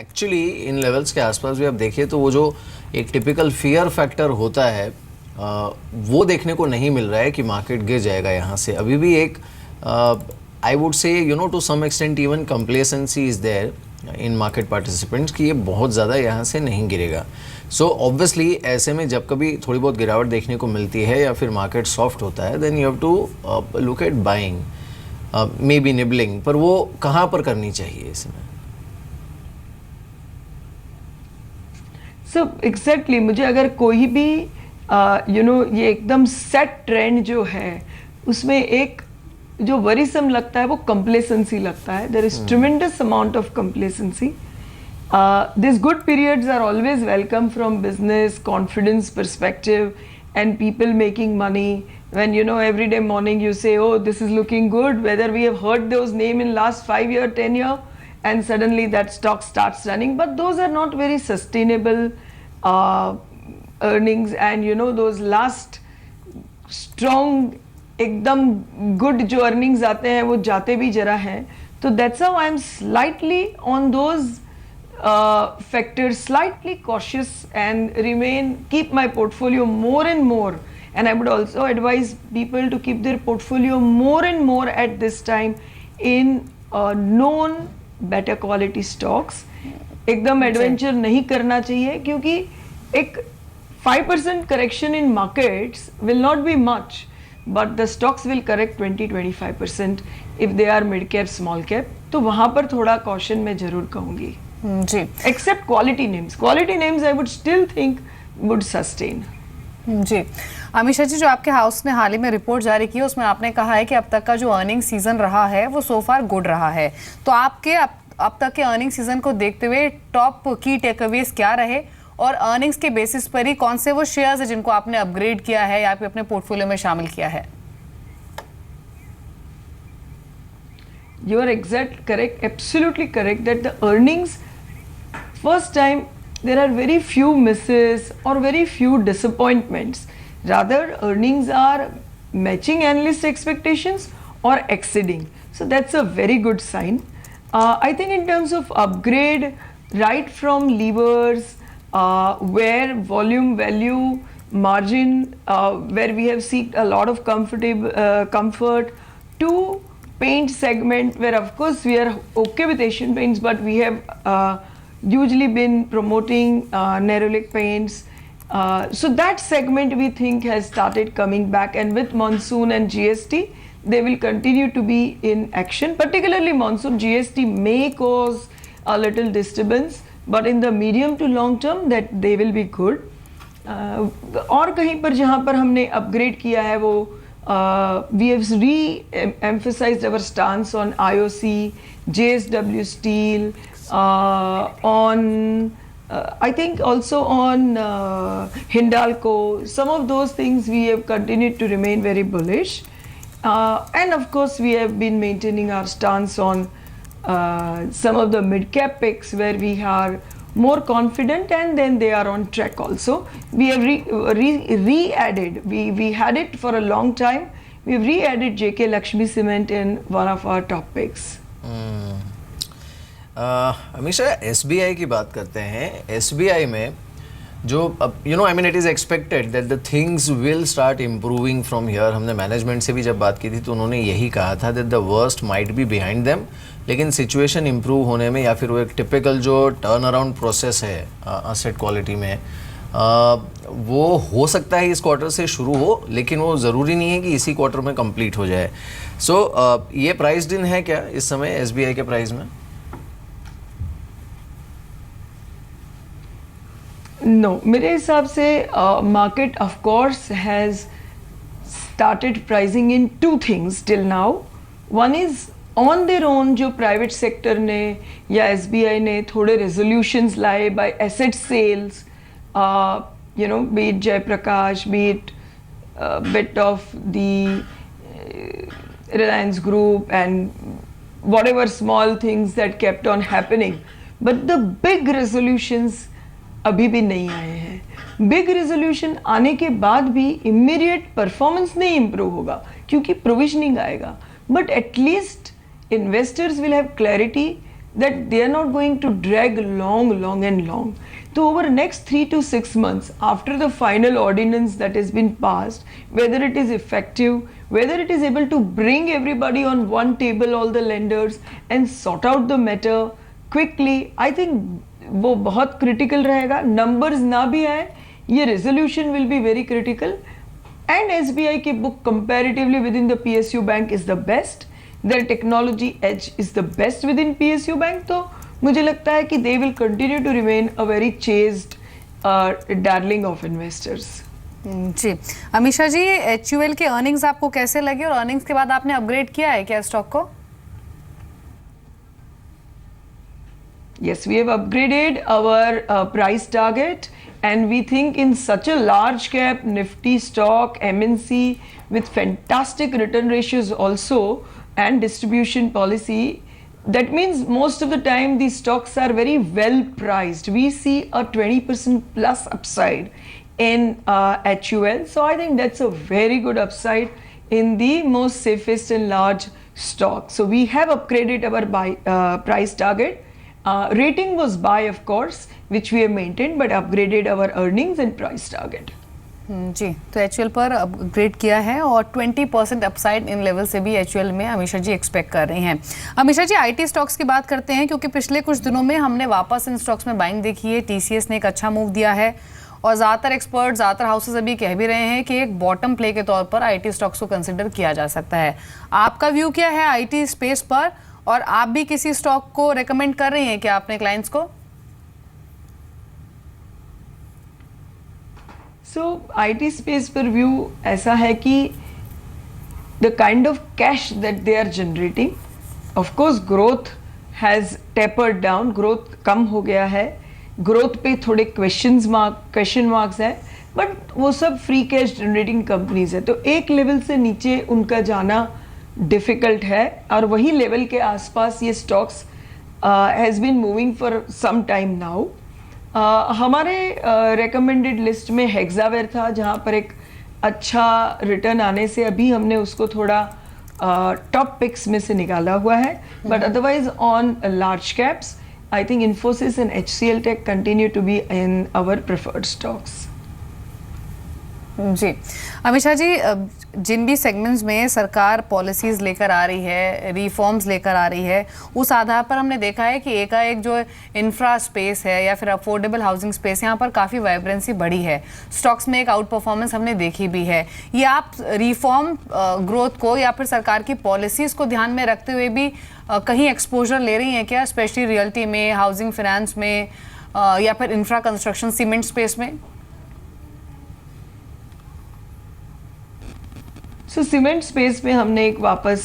Actually in levels के आसपास भी आप देखिए तो वो जो एक टिपिकल फियर फैक्टर होता है वो देखने को नहीं मिल रहा है कि मार्केट गिर जाएगा यहाँ से। अभी भी एक I would say to some extent even complacency is there in market participants कि ये बहुत ज़्यादा यहाँ से नहीं गिरेगा। सो ऑब्वियसली ऐसे में जब कभी थोड़ी बहुत गिरावट देखने को मिलती है या फिर मार्केट सॉफ्ट होता है then you have to look at buying, maybe nibbling, पर वो कहाँ पर करनी चाहिए इसमें? So exactly, मुझे अगर कोई भी ये एकदम सेट ट्रेंड जो है उसमें एक जो वरीसम लगता है वो कंप्लेसेंसी लगता है. There is tremendous amount of complacency. These good periods are always welcome from business confidence perspective and people making money. When every day morning you say, oh, this is looking good, whether we have heard those name in last 5 year, 10 year, and suddenly that stock starts running. But those are not very sustainable earnings, and those last strong एकदम good जो earnings आते हैं वो जाते भी जरा हैं. तो that's how I am slightly on those factors, slightly cautious and keep my portfolio more and more. And I would also advise people to keep their portfolio more and more at this time in known better quality stocks. एकदम adventure नहीं करना चाहिए क्योंकि एक 5% correction in markets will not be much, but the stocks will correct 20-25% if they are mid cap, small cap. तो वहाँ पर थोड़ा caution मैं जरूर कहूँगी. जी. Except quality names I would still think would sustain. जी. अमीषा जी, जो आपके हाउस ने हाल ही में रिपोर्ट जारी की है उसमें आपने कहा है कि अब तक का जो अर्निंग सीजन रहा है वो सो फार गुड रहा है. तो आपके अब तक के अर्निंग सीजन को देखते हुए टॉप की टेकअवेज क्या रहे और अर्निंग्स के बेसिस पर ही कौन से वो शेयर्स हैं जिनको आपने अपग्रेड किया है या फिर अपने पोर्टफोलियो में शामिल किया है? You are correct, absolutely correct that the earnings, first time there are very few misses or very few disappointments. Rather, earnings are matching analyst expectations or exceeding. So that's a very good sign. I think in terms of upgrade, right from levers, where volume, value, margin, where we have seeked a lot of comfort, to paint segment where of course we are okay with Asian Paints, but we have usually been promoting Nerolic paints. So that segment we think has started coming back, and with monsoon and GST they will continue to be in action. Particularly monsoon, GST may cause a little disturbance, but in the medium to long term that they will be good. और कहीं पर जहाँ पर हमने upgrade किया है वो we have re-emphasized our stance on IOC, JSW Steel, on I think also on Hindalco. Some of those things we have continued to remain very bullish, and of course we have been maintaining our stance on some of the mid-cap picks where we are more confident, and then they are on track also. We have re-added, we had it for a long time, we have re-added JK Lakshmi Cement in one of our top picks. हमेशा SBI की बात करते हैं. SBI में जो I mean it is expected that the things will start improving from here. हमने management से भी जब बात की थी तो उन्होंने यही कहा था that the worst might be behind them, लेकिन सिचुएशन इम्प्रूव होने में या फिर वो एक टिपिकल जो टर्न अराउंड प्रोसेस है असेट क्वालिटी में वो हो सकता है इस क्वार्टर से शुरू हो, लेकिन वो ज़रूरी नहीं है कि इसी क्वार्टर में कंप्लीट हो जाए. सो ये प्राइस दिन है क्या इस समय SBI के प्राइस में? No, मेरे हिसाब से market of course has started pricing in two things till now. One is on their own जो प्राइवेट सेक्टर ने या SBI ने थोड़े रेजोल्यूशंस लाए by asset sales, be it Jaiprakash, be it bit of the Reliance Group and whatever small things that kept on happening. But the big resolutions अभी भी नहीं आए हैं. बिग रेजोल्यूशन आने के बाद भी इमीडिएट परफॉर्मेंस नहीं इम्प्रूव होगा क्योंकि प्रोविजनिंग आएगा, but at least investors will have clarity that they are not going to drag long and long. So over next 3 to 6 months after the final ordinance that has been passed, whether it is effective, whether it is able to bring everybody on one table, all the lenders, and sort out the matter quickly, I think वो बहुत critical रहेगा. Numbers ना भी आए, ये resolution will be very critical. And SBI की book comparatively within the PSU bank is the best. Their technology edge is the best within PSU bank. तो मुझे लगता है कि they will continue to remain a very chased darling of investors. जी Amisha ji, HUL के earnings आपको कैसे लगे और अर्निंग्स के बाद आपने अपग्रेड किया है क्या स्टॉक को? Yes, we have upgraded our price target, and we think in such a large cap nifty stock MNC with fantastic return ratios also and distribution policy, that means most of the time these stocks are very well priced. We see a 20% plus upside in HUL, so I think that's a very good upside in the most safest and large stock. So we have upgraded our price target. Rating was buy of course, which we have maintained, but upgraded our earnings and price target. जी, तो HUL पर upgrade किया है और 20% upside in level से भी HUL में अमीषा जी expect कर रही हैं. अमीषा जी, IT स्टॉक्स की बात करते हैं क्योंकि पिछले कुछ दिनों में हमने वापस इन स्टॉक्स में बाइंग देखी है. TCS ने एक अच्छा मूव दिया है और ज़्यादातर एक्सपर्ट, ज़्यादातर हाउसेज अभी कह भी रहे हैं कि एक बॉटम प्ले के तौर पर IT स्टॉक्स को कंसिडर किया जा सकता है. आपका व्यू क्या है IT स्पेस पर, और आप भी किसी स्टॉक को रेकमेंड कर रही हैं क्या अपने क्लाइंट्स को? So IT space पर व्यू ऐसा है कि the kind of cash that they are generating, of course growth has tapered down, growth कम हो गया है, growth पे थोड़े question marks है, but वो सब free cash generating companies है, तो एक लेवल से नीचे उनका जाना difficult है, और वही लेवल के आसपास ये stocks has been moving for some time now. हमारे recommended लिस्ट में हेक्सावेयर था, जहाँ पर एक अच्छा रिटर्न आने से अभी हमने उसको थोड़ा टॉप पिक्स में से निकाला हुआ है, but otherwise on large caps I think Infosys and HCL tech continue to be in our preferred stocks. जी अमीषा जी, जिन भी सेगमेंट्स में सरकार पॉलिसीज़ लेकर आ रही है, रिफॉर्म्स लेकर आ रही है, उस आधार पर हमने देखा है कि एकाएक जो इंफ्रा स्पेस है या फिर अफोर्डेबल हाउसिंग स्पेस, यहाँ पर काफ़ी वाइब्रेंसी बढ़ी है. स्टॉक्स में एक आउट परफॉर्मेंस हमने देखी भी है. ये आप रिफॉर्म ग्रोथ को या फिर सरकार की पॉलिसीज़ को ध्यान में रखते हुए भी कहीं एक्सपोजर ले रही हैं क्या, स्पेशली रियल्टी में, हाउसिंग फाइनेंस में या फिर इंफ्रा कंस्ट्रक्शन, सीमेंट स्पेस में? सो सीमेंट स्पेस में हमने एक वापस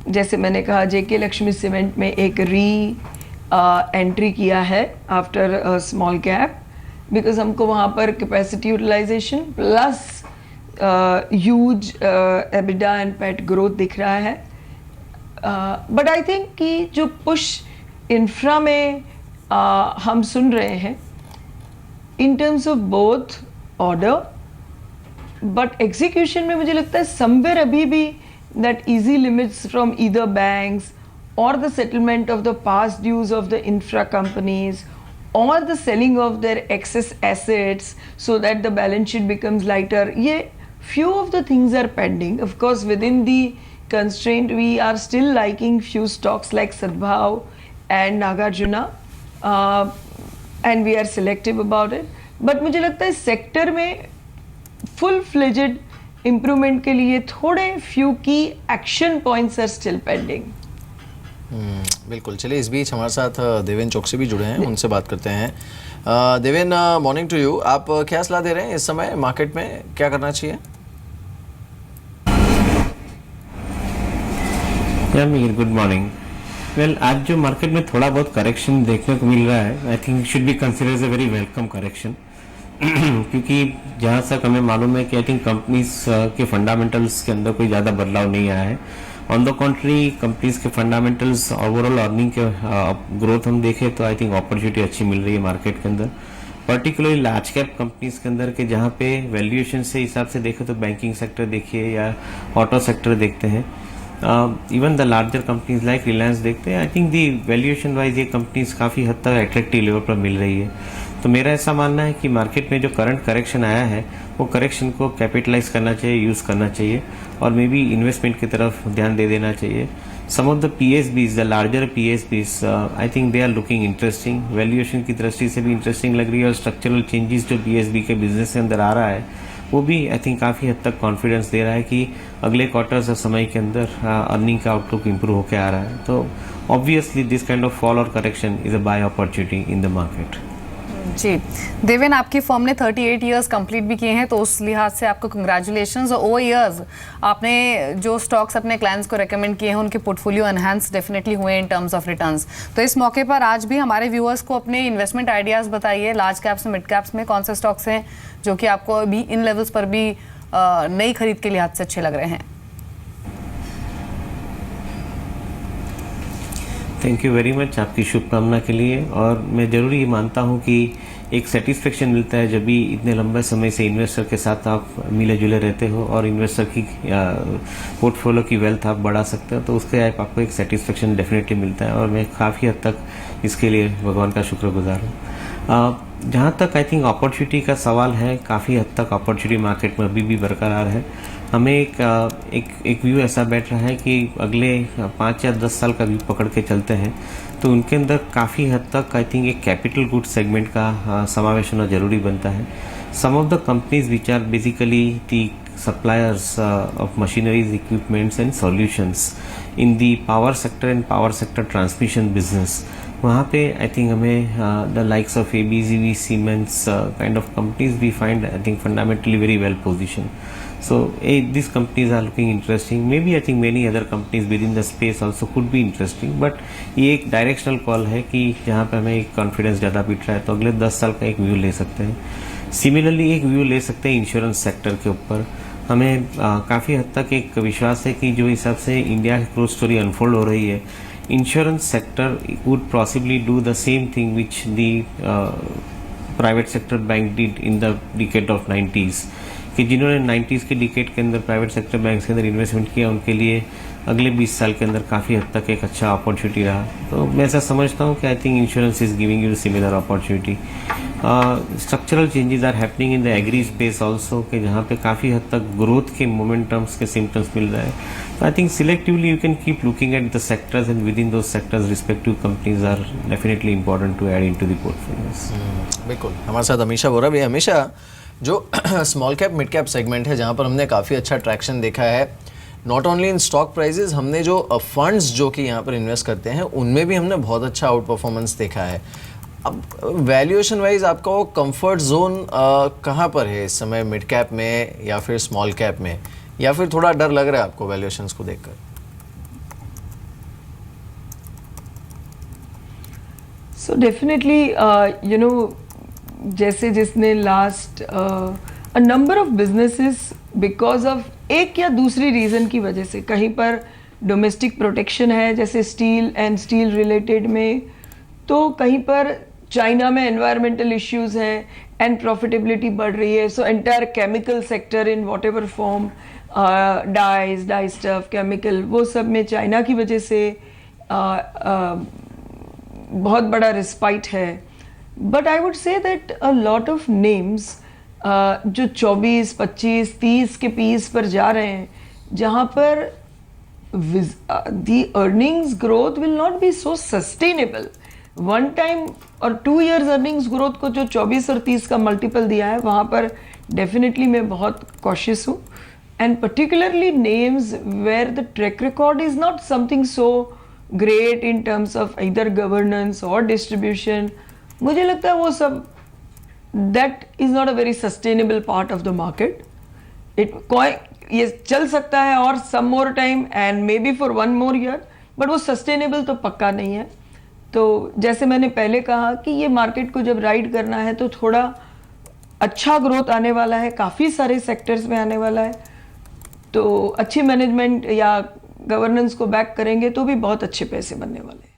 जैसे मैंने कहा JK लक्ष्मी सीमेंट में एक एंट्री किया है आफ्टर स्मॉल कैप, बिकॉज हमको वहाँ पर capacity utilization plus huge EBITDA and PAT growth दिख रहा है. बट आई थिंक कि जो पुश इंफ्रा में हम सुन रहे हैं in terms of both order but execution में मुझे लगता है समवेयर अभी भी that easy limits from either banks और the settlement of the past dues of the infra companies or the selling of their excess assets so that the balance sheet becomes lighter. ये few of the things are pending. Of course, within the constraint, we are still liking few stocks like Sadbhav and Nagarjuna, and we are selective about it. But मुझे लगता है sector में full fledged improvement के लिए थोड़े few key action points are still pending. बिल्कुल. चलिए, इस बीच हमारे साथ देवेन चौकसी भी जुड़े हैं, उनसे बात करते हैं. Deven, morning to you. आप क्या सलाह दे रहे हैं इस समय मार्केट में, क्या करना चाहिए? Good morning. वेल, आज जो मार्केट में थोड़ा बहुत करेक्शन देखने को मिल रहा है, I think should be consider as a very welcome correction, क्योंकि जहाँ तक हमें मालूम है कि आई थिंक कंपनीज के फंडामेंटल्स के अंदर कोई ज़्यादा बदलाव नहीं आया है. ऑन द कॉन्ट्री, कंपनीज के फंडामेंटल्स, ओवरऑल अर्निंग के ग्रोथ हम देखें तो आई थिंक अपॉर्चुनिटी अच्छी मिल रही है मार्केट के अंदर, पर्टिकुलरली लार्ज कैप कंपनीज के अंदर के, जहाँ पे वैल्यूएशन से हिसाब से देखें तो बैंकिंग सेक्टर देखिए या ऑटो सेक्टर देखते हैं, even the larger companies like Reliance देखते हैं, I think the valuation wise ये कंपनीज काफ़ी हद तक अट्रैक्टिव लेवल पर मिल रही है। तो मेरा ऐसा मानना है कि मार्केट में जो करंट करेक्शन आया है वो करेक्शन को कैपिटलाइज करना चाहिए, यूज़ करना चाहिए और मे बी इन्वेस्टमेंट की तरफ ध्यान दे देना चाहिए। Some of the PSBs, the larger PSBs, I think they are looking interesting, valuation की दृष्टि से भी इंटरेस्टिंग लग रही है और स्ट्रक्चरल चेंजेस जो PSB के बिजनेस के अंदर आ रहा है वो भी आई थिंक काफ़ी हद तक कॉन्फिडेंस दे रहा है कि अगले क्वार्टर्स और समय के अंदर अर्निंग का आउटलुक इंप्रूव होकर आ रहा है। तो obviously this kind of fall और correction is a buy opportunity in the market. जी देवेन, आपकी फर्म ने 38 इयर्स कंप्लीट भी किए हैं, तो उस लिहाज से आपको कंग्रेचुलेशंस। ओवर इयर्स आपने जो स्टॉक्स अपने क्लाइंट्स को रेकमेंड किए हैं उनके पोर्टफोलियो एनहांस डेफिनेटली हुए इन टर्म्स ऑफ रिटर्न्स। तो इस मौके पर आज भी हमारे व्यूअर्स को अपने इन्वेस्टमेंट आइडियाज़ बताइए। लार्ज कैप्स मिड कैप्स में कौन से स्टॉक्स हैं जो कि आपको अभी इन लेवल्स पर भी नई खरीद के लिहाज से अच्छे लग रहे हैं? थैंक यू वेरी मच आपकी शुभकामना के लिए। और मैं ज़रूर ये मानता हूँ कि एक सेटिस्फेक्शन मिलता है जब भी इतने लंबे समय से इन्वेस्टर के साथ आप मिले जुले रहते हो और इन्वेस्टर की पोर्टफोलियो की वेल्थ आप बढ़ा सकते हो, तो उसके आपको एक सेटिस्फेक्शन डेफिनेटली मिलता है और मैं काफ़ी हद तक इसके लिए भगवान का शुक्रगुजार हूँ। जहाँ तक आई थिंक अपॉर्चुनिटी का सवाल है, काफ़ी हद तक अपॉर्चुनिटी मार्केट में अभी भी बरकरार है। हमें एक व्यू ऐसा बैठ रहा है कि अगले 5 या 10 साल का व्यू पकड़ के चलते हैं तो उनके अंदर काफ़ी हद तक आई थिंक एक कैपिटल गुड सेगमेंट का समावेश होना ज़रूरी बनता है। Some of the companies which are basically the suppliers of machineries, equipments and solutions in the power sector and power sector transmission business, वहाँ पे आई थिंक हमें the likes of ABCV, Siemens kind of companies we find I think fundamentally very well position. So these companies are looking interesting. Maybe I think many other companies within the space also could be interesting. But ये एक directional call है कि जहाँ पे हमें confidence ज़्यादा बिठ रहा है तो अगले 10 साल का एक व्यू ले सकते हैं। सिमिलरली एक व्यू ले सकते हैं इंश्योरेंस सेक्टर के ऊपर। हमें काफ़ी हद तक एक विश्वास है कि जो हिसाब से इंडिया की ग्रोथ स्टोरी अनफोल्ड हो रही है, insurance sector would possibly do the same thing which the private sector bank did in the decade of 90s, कि जिन्होंने 90s के डिकेड के अंदर प्राइवेट सेक्टर बैंक के अंदर इन्वेस्टमेंट किया उनके लिए अगले 20 साल के अंदर काफ़ी हद तक एक अच्छा अपॉर्चुनिटी रहा। तो मैं ऐसा समझता हूँ कि I think insurance is giving you similar opportunity. Structural changes are happening in the agri space also, कि जहाँ पे काफ़ी हद तक ग्रोथ के मोमेंटम्स के सिम्टम्स मिल रहे हैं। तो I think selectively you can keep looking at the sectors and within those sectors respective companies are definitely important to add into the portfolios. बिल्कुल, हमारे साथ हमेशा बोरा भी, हमेशा जो small cap mid cap segment है जहाँ पर हमने काफ़ी अच्छा ट्रैक्शन देखा है, not only in stock prices, हमने जो फंड्स जो कि यहाँ पर इन्वेस्ट करते हैं उनमें भी हमने बहुत अच्छा आउट परफॉर्मेंस देखा है। अब वैल्यूएशन वाइज आपका वो कंफर्ट जोन कहाँ पर है इस समय, मिड कैप में या फिर स्मॉल कैप में, या फिर थोड़ा डर लग रहा है आपको वैल्यूएशंस को देखकर? सो डेफिनेटली यू नो, जैसे जिसने last a number of businesses because of एक या दूसरी रीज़न की वजह से, कहीं पर डोमेस्टिक प्रोटेक्शन है जैसे स्टील एंड स्टील रिलेटेड में, तो कहीं पर चाइना में एनवायरमेंटल इश्यूज हैं एंड प्रॉफिटेबिलिटी बढ़ रही है। So entire chemical sector in what ever form, die stuff, chemical, वो सब में चाइना की वजह से बहुत बड़ा रिस्पाइट है। But I would say that a lot of names जो 24, 25, 30 के पीस पर जा रहे हैं, जहाँ पर the earnings growth will not be so sustainable. One time और 2 years अर्निंग्स ग्रोथ को जो 24 और 30 का मल्टीपल दिया है, वहाँ पर डेफिनेटली मैं बहुत कॉशियस हूँ। And particularly names where the track record is not something so great in terms of either governance और डिस्ट्रीब्यूशन, मुझे लगता है वो सब that is not a very sustainable part of the market. ये चल सकता है और some more time and may be for 1 more year, but वो सस्टेनेबल तो पक्का नहीं है। तो जैसे मैंने पहले कहा कि ये मार्केट को जब राइड करना है तो थोड़ा अच्छा ग्रोथ आने वाला है, काफ़ी सारे सेक्टर्स में आने वाला है, तो अच्छी मैनेजमेंट या गवर्नेंस को बैक करेंगे तो भी बहुत अच्छे पैसे बनने वाले हैं।